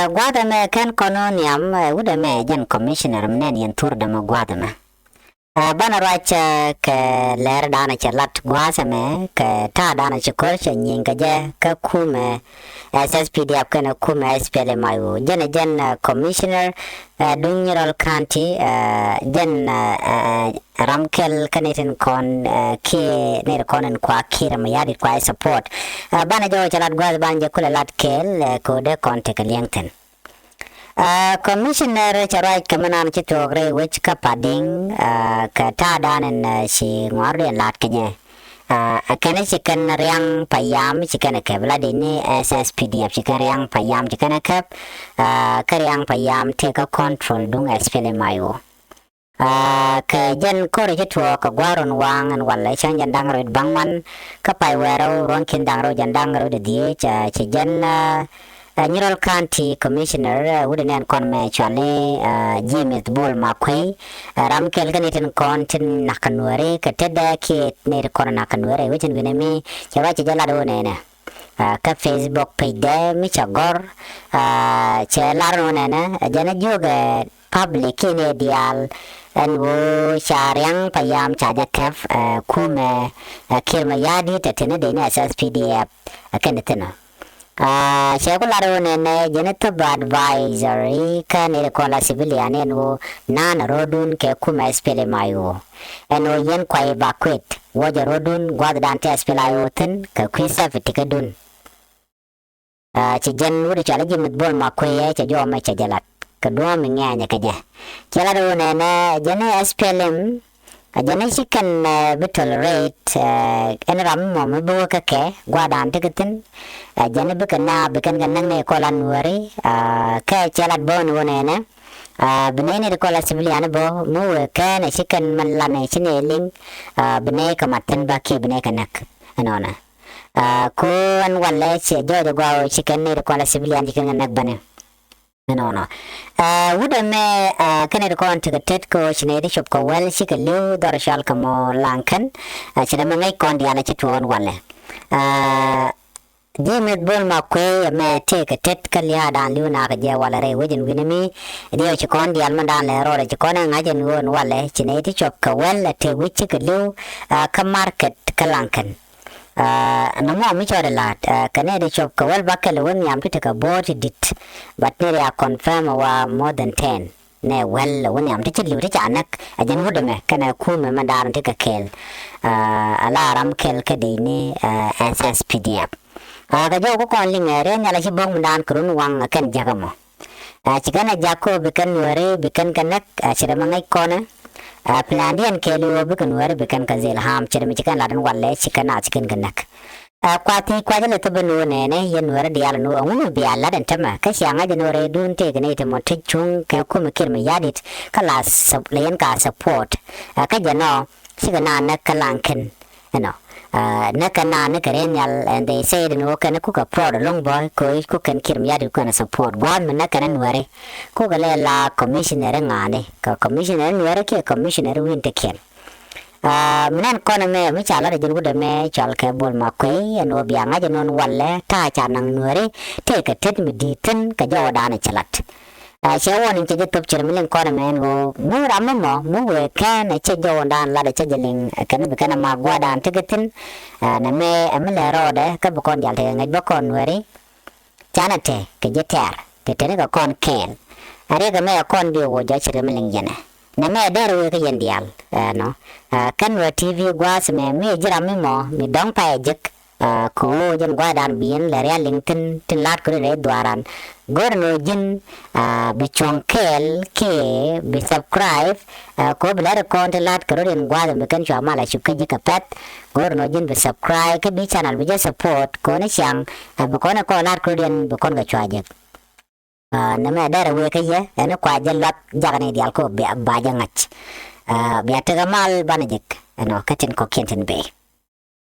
Guadame kan kononiam udame jan commissioner mnen yen tur dama guadame. Bana racha ke ler dana chalat guasame ke ta dana chikor nyinga je ke kume SSPDF kana kume SPLA IO jan commissioner Dungiral County jan ramkel kanetin kon ke ner konen kwa kira mayadi kwa support bana jo chalat guas banje kula lat kel ko de konte kaliangten. Commissioner charai kamanan chitogre which kapading kata danen si ngordian lat kenye akane chikan riang payam chikan kebla dini SSPDF chikan riang payam chikan kep karyang payam take a control dung SPLA IO ke jen kore chitwa ka gwaron wang an wala chan jandang ro bangman kapai wero ron kindang ro jandang ro de die cha jen Nuer County Commissioner wouldn't con me chale James Bol Makwe Ramkel Ganitin Contin Nakanware Kateda Kate near Corona Nakanware which in Vinemi Chavachi Jaladone ka Facebook page de Michagor Chelaronena Jana Joga public in ideal and wo Shariang Payam Chajakef Kume Kirmayadi Tatina Dena SSPDF Kanitana. Sekularo nene genetic advisory kan kola civilian eno nan rodun ke kuma SPLA IO eno yen kwai bakwet woja rodun gwad dante SPLA IO ten ke kwisa fitikadun ci jen wuri chala jimit bol makwe ci jo ma ci jalat kedua menganya kaja celaro nene jene SPLM ajana sikan betul rate enram mo mbo kake gwadan teketin ajana bekan ganang ne kolan wari ka chalat bon wonena benene de kola civilian bo mu ka ne sikan man lane chineling bene kamaten ba ke bene kanak anona ko an wala che jojo gwa sikan ne de kola civilian dikan nak bane no wudame kene kon to the tetko chinedi shop ko wel sikelu darshal kamo lankan chidama ngai kon diana chitwon wale James Bol Makwe me take a tet kalya dan luna je wala re wejin winimi dio chikon dial mandan le ro chikon ngajen won wale chinedi shop ko wel te wichikelu ka market kalankan namo mi chore lat kanedi shop ko wel bakel won yam pitaka bot dit but ne ya confirm wa more than 10 ne well won yam tichli ri chanak ajan hudame kana kume mandaran tika kel alarm kel kedini SSPDF ga jo ko kon lingere nyala ci bong mandan kurun wang kan jagamo chikana jako bikan wore bikan kanak chira mangai kona Plandian kelu bukan wari bukan kazil ham cermin cikan ladan walle cikan cikan genak. Kuati kuaja letu benu nene yen wari dial nu angu bial ladan tema kasyanga jenore dun te gene te motik chung ke kumikir me yadit kalas len ka support kajano sigana na kalanken no nakana nakarenyal and they said no kana kuka prod long boy ko can kirm yadu kana support one nakana nware ko gale la commissioner ngane ka commissioner nware ke commissioner win te ken menen kono me mi chala de jugu de me chal ke bol makwe no bianga je non walle ta cha nang nware te ka tet mi ditin ka joda na chalat Siawan in Chija top Chermilin Cornerman go more ammo, move can a chejo down ladder chegeling, a can become a magwada and ticketing, and a me a miller road, Cabocon Yalting, a bocon worry. Janate, Kajeter, the Tenego con can. I reckon me a condio or Judge Remilling Jenna. Name there with a yendial, no. Canwa TV was me, Jeramimo, me don't pay a jick. Ko jen gwadan bien la Lincoln tin lat ko re dwaran gorno jin bi chonkel ke bi subscribe ko bla ko tin lat ko ren gwadan be kan chama la shukka jika pat gorno jin bi subscribe ke bi channel bi support ko ne syang be ko na ko lat ko ren be kon ga chwaje na me dara we ke ye na kwa je lat jagane dial ko be ba jangach be atagamal banajik no katin ko kenten be